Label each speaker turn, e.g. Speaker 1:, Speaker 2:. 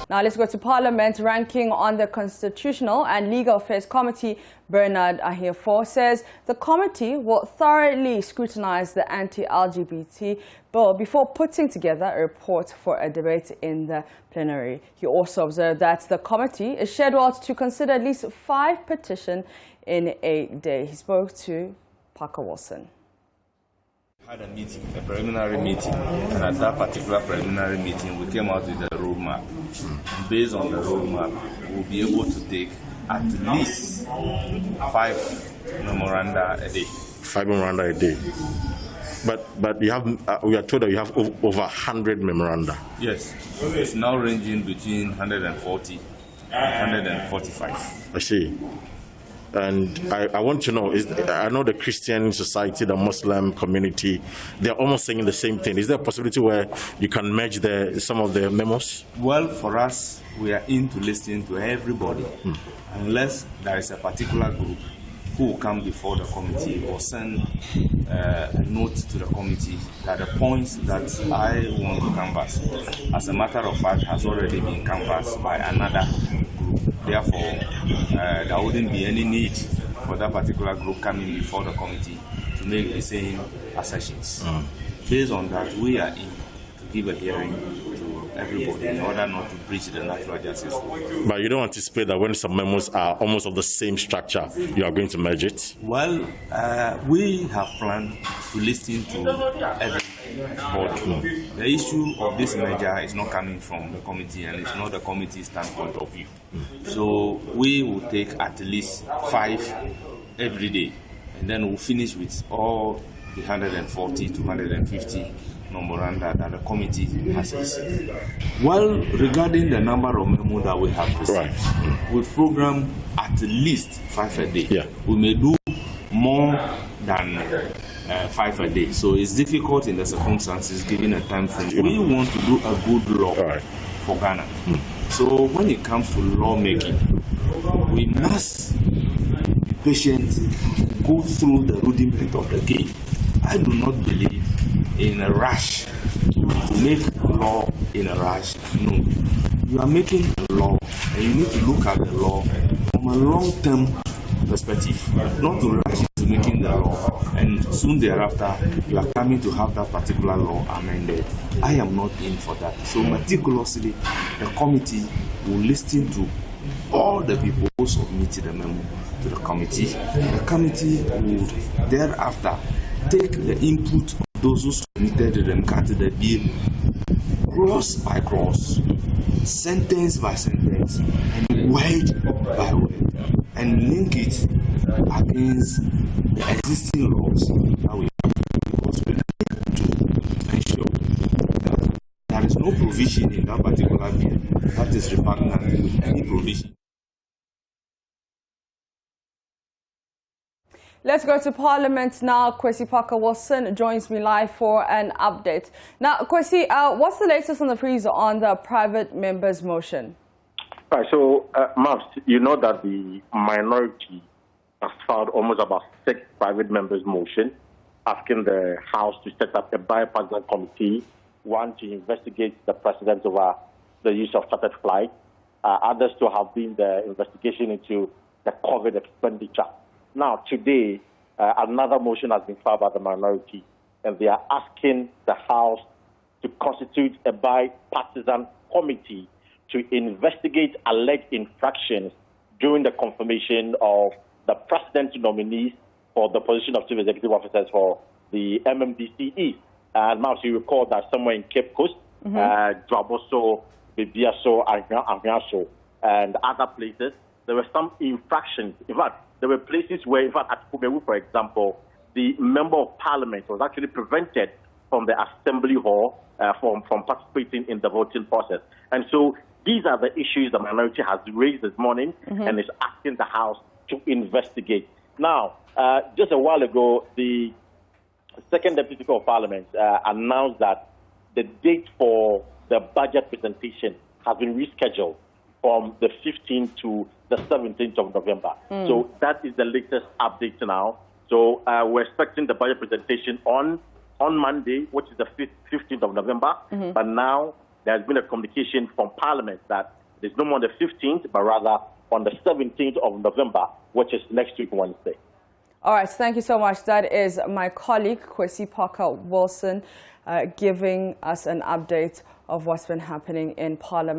Speaker 1: Now let's go to Parliament. Ranking on the Constitutional and Legal Affairs Committee, Bernard Ahiafo says the committee will thoroughly scrutinize the Anti-LGBT Bill before putting together a report for a debate in the plenary. He also observed that the committee is scheduled to consider at least 5 petitions in a day. He spoke to Parker Wilson.
Speaker 2: Had a meeting, a preliminary meeting, and at that particular preliminary meeting, we came out with a roadmap. Based on the roadmap, we'll be able to take at least 5 memoranda a day.
Speaker 3: 5 memoranda a day. But you have, we are told that you have over 100 memoranda.
Speaker 2: Yes, it's now ranging between 140 and 145.
Speaker 3: I see. And I want to know, I know the Christian society, the Muslim community, they're almost saying the same thing. Is there a possibility where you can merge some of the memos?
Speaker 2: Well, for us, we are into listening to everybody, unless there is a particular group who will come before the committee or send a note to the committee that the points that I want to canvass, as a matter of fact, has already been canvassed by another group. Therefore, there wouldn't be any need for that particular group coming before the committee to make the same assertions. Based on that, we are in to give a hearing to everybody in order not to breach the natural justice.
Speaker 3: But you don't anticipate that when some memos are almost of the same structure, you are going to merge it?
Speaker 2: Well, we have planned to listen to everybody. The issue of this merger is not coming from the committee, and it's not the committee's standpoint of view. So we will take at least 5 every day, and then we'll finish with all the 140 to 150 memoranda that the committee has received. Well, regarding the number of memo that we have received, we program at least 5 a day.
Speaker 3: Yeah.
Speaker 2: We may do more than 5 a day, so it's difficult in the circumstances given a time frame. We want to do a good law for Ghana. So when it comes to lawmaking, we must be patient, go through the rudiment of the game. I do not believe in a rush to make law in a rush. No, you are making a law, and you need to look at the law from a long-term perspective, not to rush into making the law, and soon thereafter you are coming to have that particular law amended. I am not in for that. So meticulously, the committee will listen to all the people who submitted the memo to the committee. The committee will thereafter take the input of those who submitted them to the bill, clause by clause, sentence by sentence, and word by word, and link it against the existing laws that we have, because we need to ensure that there is no provision in that particular bill that is repugnant with any provision.
Speaker 1: Let's go to Parliament now. Kwesi Parker Wilson joins me live for an update. Now, Kwesi, what's the latest on the freeze on the private members' motion?
Speaker 4: Right, so, Mavs, you know that the minority has filed almost about 6 private members' motion asking the House to set up a bipartisan committee, one to investigate the president over the use of chartered flight, others to have been the investigation into the COVID expenditure. Now, today, another motion has been filed by the minority, and they are asking the House to constitute a bipartisan committee to investigate alleged infractions during the confirmation of the president's nominees for the position of chief executive officers for the MMDCE. And now, you recall that somewhere in Cape Coast, Dwaboso, Bibiaso, Ahiafo, and other places, there were some infractions. In fact, there were places where, in fact, at Kumewu, for example, the member of parliament was actually prevented from the assembly hall from participating in the voting process. And so these are the issues the minority has raised this morning and is asking the House to investigate. Now, just a while ago, the second Deputy Speaker of Parliament announced that the date for the budget presentation has been rescheduled from the 15th to the 17th of November. So that is the latest update now. So we're expecting the budget presentation on Monday, which is the 15th of November. But now there has been a communication from Parliament that there's no more on the 15th, but rather on the 17th of November, which is next week, Wednesday.
Speaker 1: All right, thank you so much. That is my colleague, Kwesi Parker Wilson, giving us an update of what's been happening in Parliament.